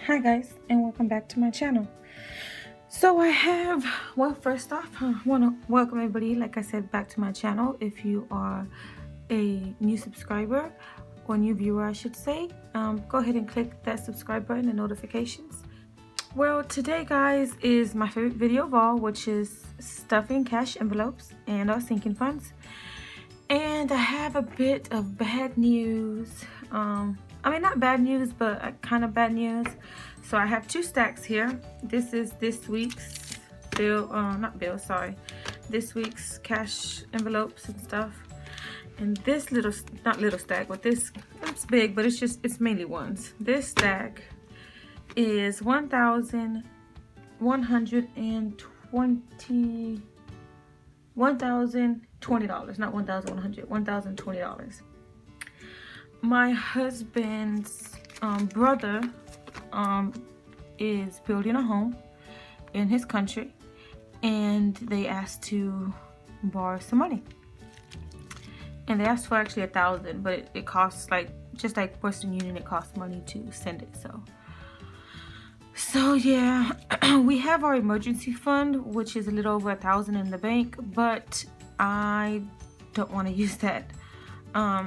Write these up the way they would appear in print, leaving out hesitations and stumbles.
Hi guys, and welcome back to my channel. So I have, well, first off, I want to welcome everybody, like I said, back to my channel. If you are a new subscriber or new viewer, I should say, go ahead and click that subscribe button and notifications. Well, today guys is my favorite video of all, which is stuffing cash envelopes and our sinking funds. And I have a bit of bad news. I mean, not bad news, but kind of bad news. So I have two stacks here. This is this week's this week's cash envelopes and stuff. And this not little stack, but this, it's big, but it's mainly ones. This stack is $1,120. Not $1,100, $1,020. My husband's brother is building a home in his country, and they asked to borrow some money. And they asked for actually $1,000, but it costs, like, just like Western Union, it costs money to send it. So yeah, we have our emergency fund, which is a little over $1,000 in the bank, but I don't want to use that.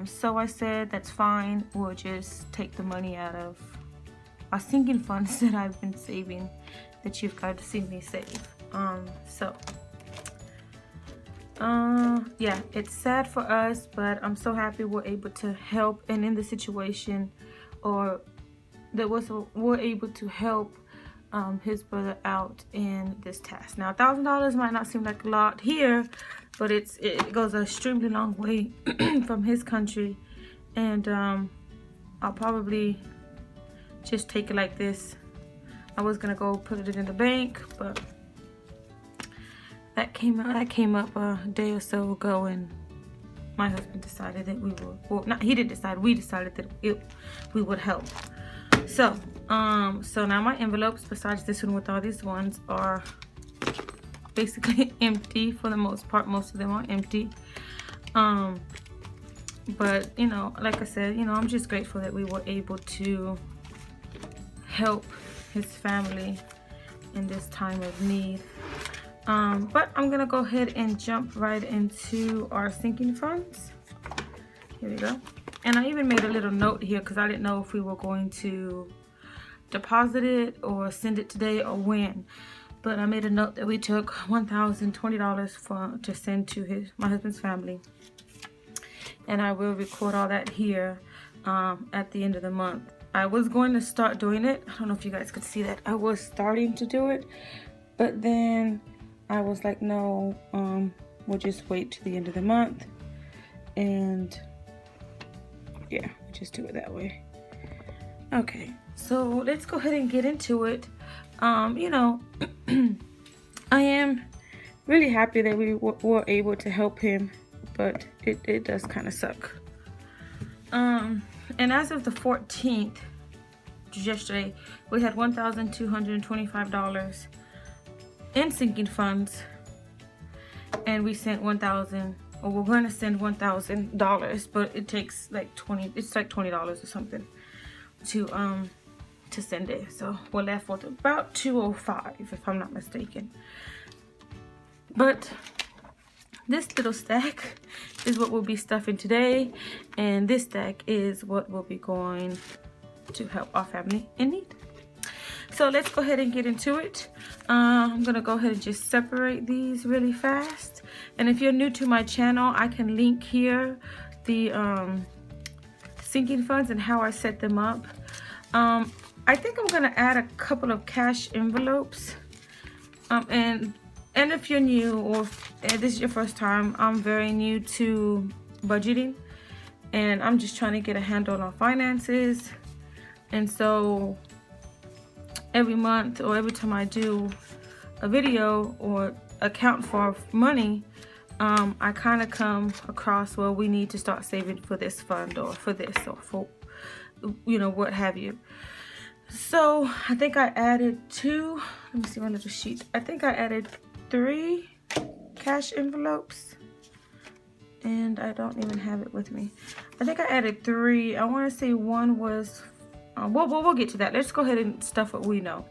So I said, that's fine. We'll just take the money out of our sinking funds that I've been saving, that you've got to see me save. Yeah, it's sad for us, but I'm so happy we're able to help, and in the situation, or we're able to help his brother out in this task. Now, $1,000 might not seem like a lot here, but it goes an extremely long way from his country, and I'll probably just take it like this. I was gonna go put it in the bank, but that came up a day or so ago, and my husband decided that we would, well, not he didn't decide, we decided that we would help. So now my envelopes, besides this one with all these ones, are basically empty for the most part. Most of them are empty. But you know, like I said, you know, I'm just grateful that we were able to help his family in this time of need. But I'm gonna go ahead and jump right into our sinking funds. Here we go. And I even made a little note here because I didn't know if we were going to deposit it or send it today or when. But I made a note that we took $1,020 to send to my husband's family. And I will record all that here at the end of the month. I was going to start doing it. I don't know if you guys could see that. I was starting to do it, but then I was like, no, we'll just wait to the end of the month. And yeah, we'll just do it that way. Okay, so let's go ahead and get into it. You know, I am really happy that we were able to help him, but it does kind of suck. And as of the 14th, yesterday, we had $1,225 in sinking funds, and we sent $1,000, or we're going to send $1,000, but it takes like $20 or something to send it. So we're left with about $205, if I'm not mistaken. But this little stack is what we'll be stuffing today, and this stack is what will be going to help our family in need. So let's go ahead and get into it. I'm gonna go ahead and just separate these really fast. And if you're new to my channel, I can link here the sinking funds and how I set them up. I think I'm gonna add a couple of cash envelopes. And if you're new, or if this is your first time, I'm very new to budgeting, and I'm just trying to get a handle on finances. And so every month, or every time I do a video or account for money, I kind of come across, well, we need to start saving for this fund, or for this, or for, you know, what have you. So I think I added let me see my little sheet. I think I added 3 cash envelopes, and I don't even have it with me. I think I added 3. I want to say one was we'll get to that. Let's go ahead and stuff what we know.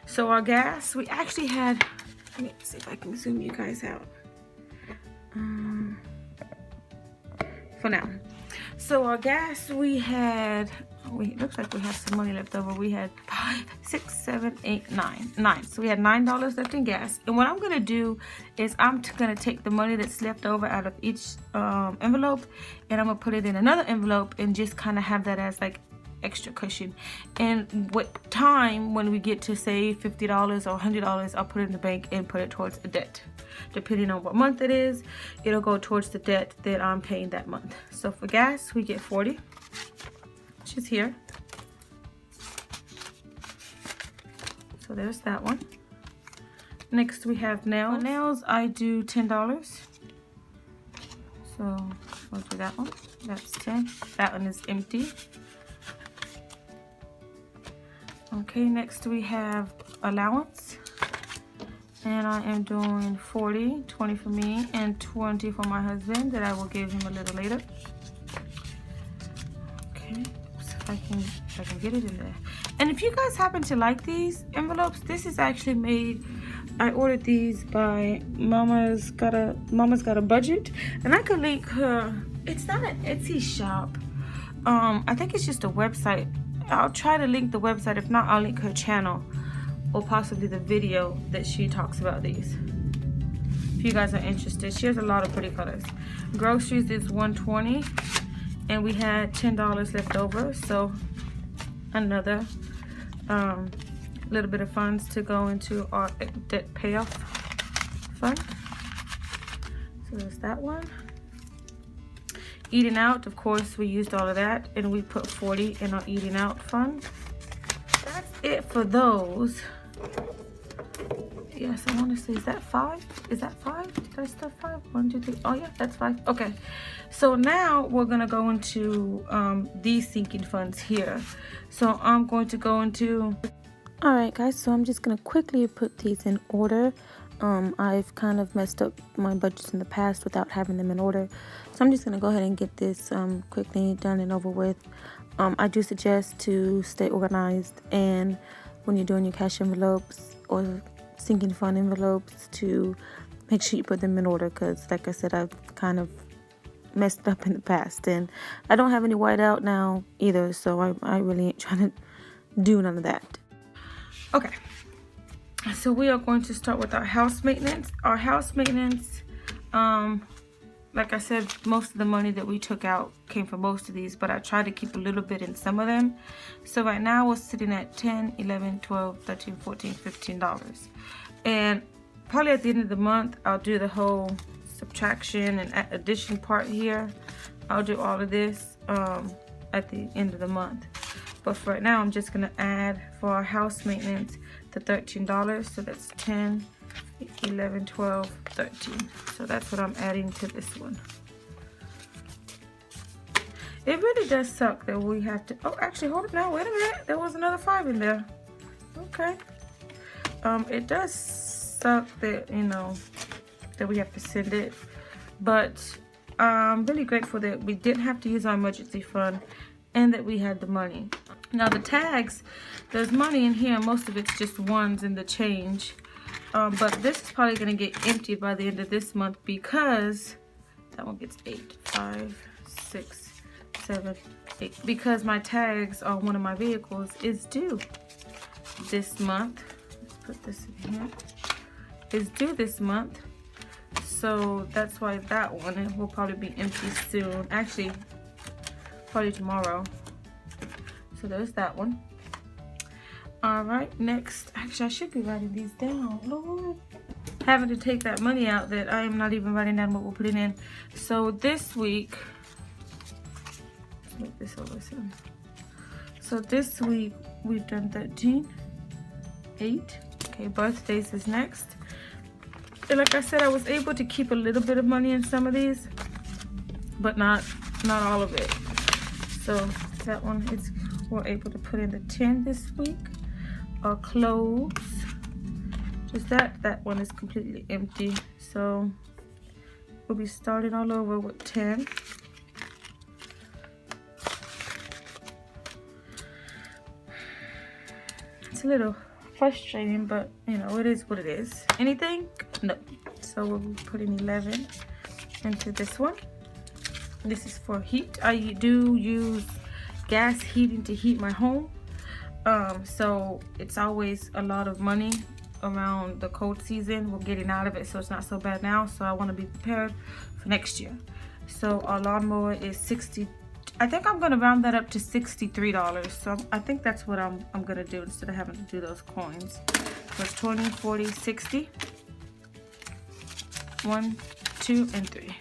So our gas, we actually had, let me see if I can zoom you guys out for now. So our gas, we had, it looks like we have some money left over. We had 5, 6, 7, 8, 9. So we had $9 left in gas. And what I'm gonna do is I'm gonna take the money that's left over out of each envelope, and I'm gonna put it in another envelope and just kind of have that as like extra cushion. And what time when we get to say $50 or $100, I'll put it in the bank and put it towards the debt. Depending on what month it is, it'll go towards the debt that I'm paying that month. So for gas, we get 40, which is here. So there's that one. Next we have nails. For nails, I do $10. So we'll do that one. That's 10. That one is empty. Okay, next we have allowance. And I am doing 40, 20 for me, and 20 for my husband that I will give him a little later. Okay, so if I can get it in there. And if you guys happen to like these envelopes, this is actually made, I ordered these by Mama's Got a Budget, and I could link her. It's not an Etsy shop. I think it's just a website. I'll try to link the website. If not, I'll link her channel, or possibly the video that she talks about these. If you guys are interested, she has a lot of pretty colors. Groceries is $120, and we had $10 left over, so another little bit of funds to go into our debt payoff fund. So there's that one. Eating out, of course, we used all of that, and we put 40 in our eating out fund. That's it for those. Yes, I want to say, is that 5? Is that 5? Did I stuff 5? 1, 2, 3. Oh yeah, that's 5. Okay, so now we're gonna go into these sinking funds here. So I'm going to go into. All right, guys. So I'm just gonna quickly put these in order. I've kind of messed up my budgets in the past without having them in order, so I'm just gonna go ahead and get this quickly done and over with. I do suggest to stay organized, and when you're doing your cash envelopes or sinking fund envelopes, to make sure you put them in order, because like I said, I've kind of messed up in the past, and I don't have any white out now either, so I really ain't trying to do none of that. Okay, so we are going to start with our house maintenance. Our house maintenance, like I said, most of the money that we took out came from most of these, but I tried to keep a little bit in some of them. So right now we're sitting at $10, $11, $12, $13, $14, $15. And probably at the end of the month, I'll do the whole subtraction and addition part here. I'll do all of this at the end of the month. But for right now, I'm just gonna add for our house maintenance the $13. So that's 10, 11, 12, 13. So that's what I'm adding to this one. It really does suck that we have to, oh, actually, hold it now, wait a minute. There was another 5 in there. Okay. It does suck that, you know, that we have to send it, but I'm really grateful that we didn't have to use our emergency fund and that we had the money. Now the tags, there's money in here, most of it's just ones in the change. But this is probably going to get emptied by the end of this month, because that one gets 8, 5, 6, 7, 8. Because my tags on one of my vehicles is due this month. Let's put this in here. Is due this month. So that's why that one will probably be empty soon. Actually, probably tomorrow. So there's that one. All right, next, actually I should be writing these down. Lord, having to take that money out that I am not even writing down what we're putting in. So this week, let's make this over soon. So this week we've done 13, 8. Okay, birthdays is next. And like I said, I was able to keep a little bit of money in some of these, but not all of it. So that one is, we're able to put in the 10 this week. Our clothes, just that one is completely empty. So we'll be starting all over with 10. it's a little frustrating, but you know, it is what it is. Anything? No. So we'll be putting 11 into this one. This is for heat. I do use gas heating to heat my home. So it's always a lot of money around the cold season. We're getting out of it, so it's not so bad now. So I want to be prepared for next year. So our lawnmower is 60. I think I'm gonna round that up to $63. So I think that's what I'm gonna do instead of having to do those coins. So it's 20, 40, 60. 1, 2, and 3.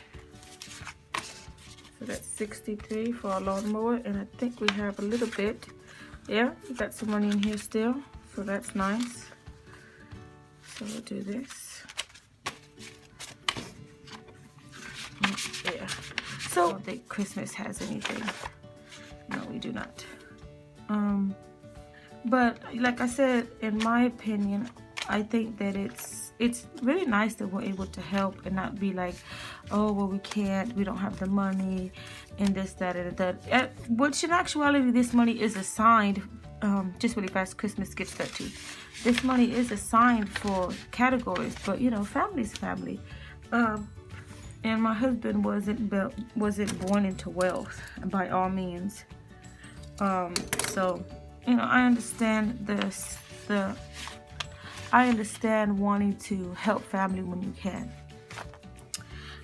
So that's 63 for our lawnmower, and I think we have a little bit. Yeah, we got some money in here still, so that's nice. So we'll do this. Yeah. So I don't think Christmas has anything. No, we do not. But like I said, in my opinion, I think that it's really nice that we're able to help and not be like, oh, well, we can't, we don't have the money, and this, that, and that. Which in actuality, this money is assigned, just really fast, Christmas gets that too. This money is assigned for categories, but you know, family's family. And my husband wasn't born into wealth by all means. So, you know, I understand I understand wanting to help family when you can.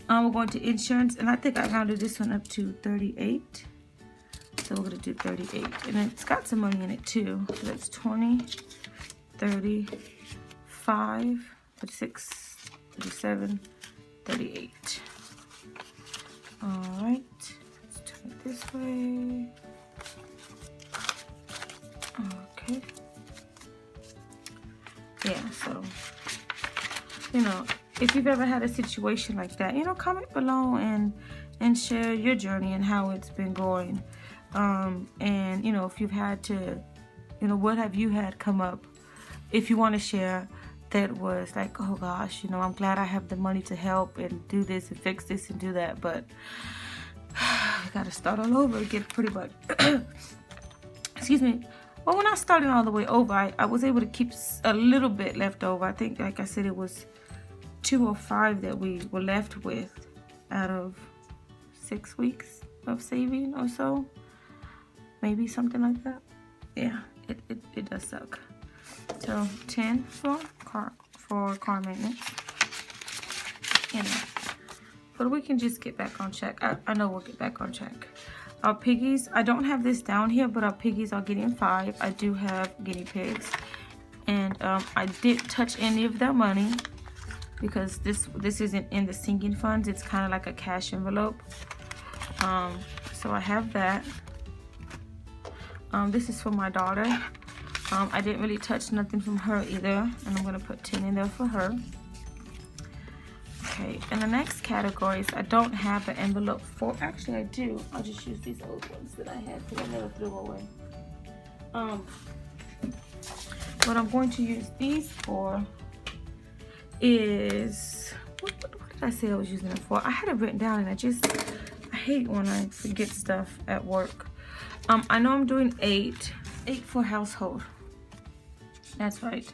We're going to insurance, and I think I rounded this one up to 38. So we're going to do 38. And it's got some money in it too. So that's 20, 35, 36, 37, 38. Alright. Let's turn it this way. Okay. Yeah, so, you know, if you've ever had a situation like that, you know, comment below and share your journey and how it's been going. And, you know, if you've had to, you know, what have you had come up, if you want to share, that was like, oh gosh, you know, I'm glad I have the money to help and do this and fix this and do that, but I gotta start all over again pretty much. Excuse me. Well, when I started all the way over, I was able to keep a little bit left over. I think, like I said, it was 205 that we were left with out of 6 weeks of saving or so. Maybe something like that. Yeah, it does suck. So 10 for car maintenance. You know, but we can just get back on track. I know we'll get back on track. Our piggies, I don't have this down here, but our piggies are getting 5. I do have guinea pigs, and I didn't touch any of their money because this isn't in the sinking funds. It's kind of like a cash envelope. So I have that. This is for my daughter. I didn't really touch nothing from her either, and I'm gonna put 10 in there for her. Okay, and the next category is I don't have an envelope for. Actually, I do. I'll just use these old ones that I had because I never threw away. What I'm going to use these for is what did I say I was using them for? I had it written down, and I hate when I forget stuff at work. I know I'm doing 8 for household. That's right.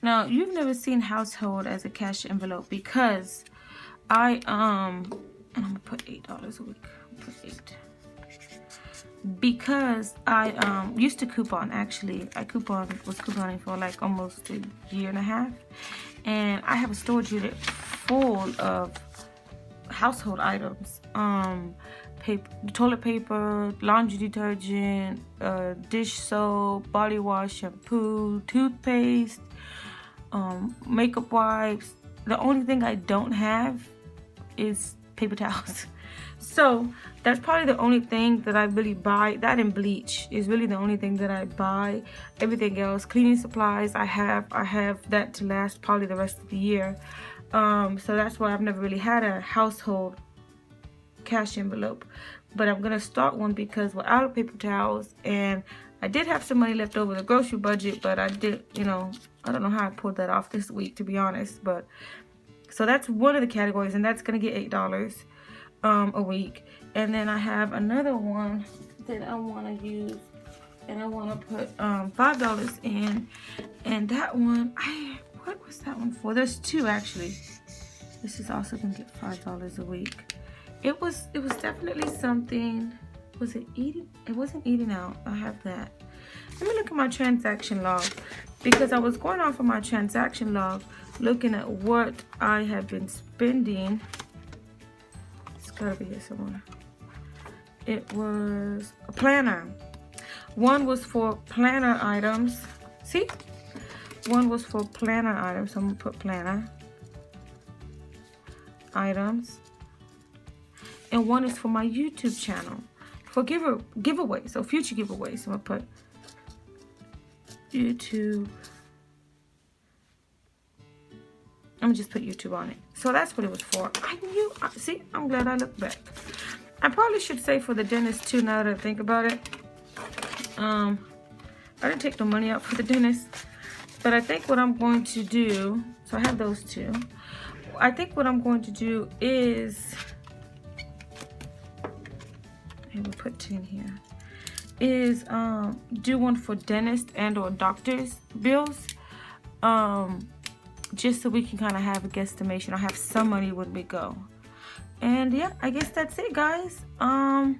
Now, you've never seen household as a cash envelope because and I'm gonna put $8 a week. Put 8. Because I used to coupon. Actually, was couponing for like almost a year and a half, and I have a storage unit full of household items. Paper, toilet paper, laundry detergent, dish soap, body wash, shampoo, toothpaste, makeup wipes. The only thing I don't have is paper towels. So that's probably the only thing that I really buy. That and bleach is really the only thing that I buy. Everything else, cleaning supplies, I have that to last probably the rest of the year. So that's why I've never really had a household cash envelope, but I'm gonna start one because we're out of paper towels, and I did have some money left over the grocery budget, but I did, you know, I don't know how I pulled that off this week, to be honest. But so that's one of the categories, and that's gonna get $8 a week. And then I have another one that I want to use and I want to put $5 in. And that one, what was that one for? There's two actually. This is also gonna get $5 a week. It was definitely something. Was it eating? It wasn't eating out. I have that. Let me look at my transaction log, because I was going off of my transaction log, looking at what I have been spending. It's gotta be here somewhere. It was a planner. One was for planner items. See? One was for planner items. So I'm gonna put planner items. And one is for my YouTube channel. For giveaways, so future giveaways. So I'm gonna put YouTube. I'm gonna just put YouTube on it. So that's what it was for. I knew. See, I'm glad I looked back. I probably should say for the dentist too, now that I think about it. I didn't take the money out for the dentist, but I think what I'm going to do, so I have those two. I think what I'm going to do is, and we'll put 10 here, is do one for dentist and or doctor's bills, just so we can kind of have a guesstimation or have some money when we go. And yeah, I guess that's it, guys. I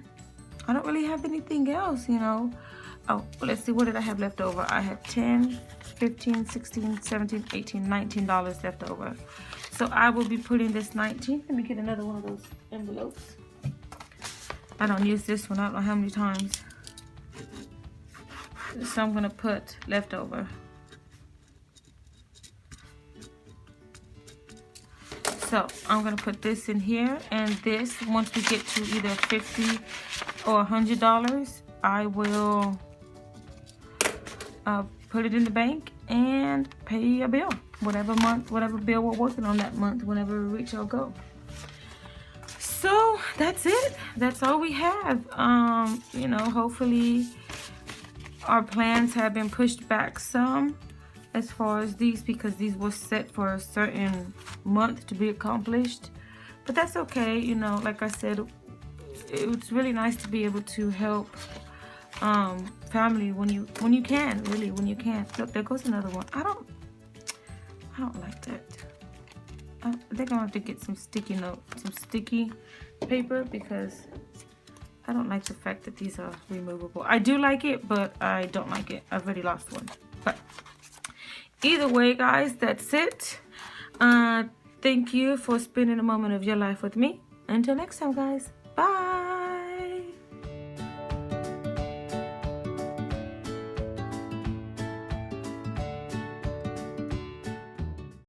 don't really have anything else, you know. Oh, let's see, what did I have left over? I have 10, 15, 16, 17, 18, $19 left over. So I will be putting this 19. Let me get another one of those envelopes. I don't use this one, I don't know how many times. So I'm gonna put leftover. So I'm gonna put this in here, and this, once we get to either $50 or $100, I will put it in the bank and pay a bill, whatever month, whatever bill we're working on that month, whenever we reach our goal. So that's it. That's all we have. You know, hopefully our plans have been pushed back some as far as these, because these were set for a certain month to be accomplished. But that's okay. You know, like I said, it's really nice to be able to help family when you can, really, when you can. Look, there goes another one. I don't like that. I think I'm gonna have to get some sticky paper, because I don't like the fact that these are removable. I do like it, but I don't like it. I've already lost one. But either way, guys, that's it. Thank you for spending a moment of your life with me. Until next time, guys. Bye.